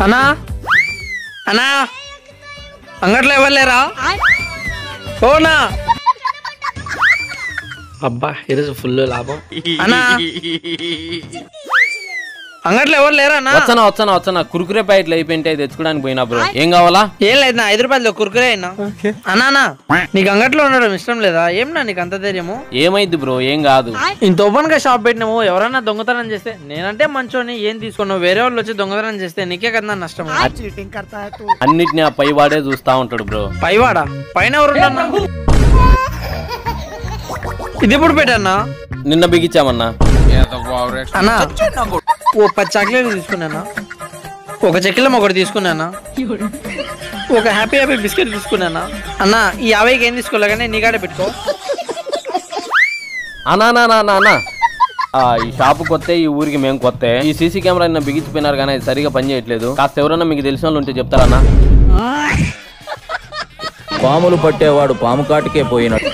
అన్నా అన్నా అంగట్లో ఇవ్వలేరా ఓనా అబ్బా ఈరోజు ఫుల్ లాభం అన్నా అంగట్లో ఎవరు లేరా అన్న వచ్చానా కురుకురే ప్యాకెట్లు అయిపోయింటే తెచ్చుకోవడానికి పోయినా బ్రో ఏం కావాలా ఏం లేదు నా 5 రూపాయలు కురుకురే అయినా అన్నా నీకు అంగట్లో ఉండడం ఇష్టం లేదా ఏమన్నా నీకు అంత ధైర్యము ఏమైంది బ్రో ఏం కాదు ఇంత ఓపెన్ గా షాప్ పెట్టినాము ఎవరన్నా దొంగతనం చేస్తే నేనంటే మంచోని ఏం తీసుకున్నావు వేరే వాళ్ళు వచ్చి దొంగతనం చేస్తే నీకే కదా నష్టం అన్నిటిని ఆ పైవాడే చూస్తా ఉంటాడు బ్రో పైవాడా పైన ఎవరు ఇది ఎప్పుడు పెట్టన్నా నిన్న బిగించామన్నా అన్నా ఓ 10 చాక్లెట్లు తీసుకున్నానా ఒక చెక్కిలం ఒకటి తీసుకున్నానా ఒక హ్యాపీ బిస్కెట్ తీసుకున్నానా అన్నా ఈ 50కి ఏం తీసుకోలే కానీ నీ కాడే పెట్టుకో అన్నా ఈ షాపు కొత్త ఈ ఊరికి మేము కొత్త ఈ సీసీ కెమెరా నిన్న బిగించిపోయినారు కానీ అది సరిగా పని చేయట్లేదు కాస్త ఎవరన్నా మీకు తెలిసిన వాళ్ళు ఉంటే చెప్తారన్నా పాములు పట్టేవాడు పాము కాటికే పోయినట్టు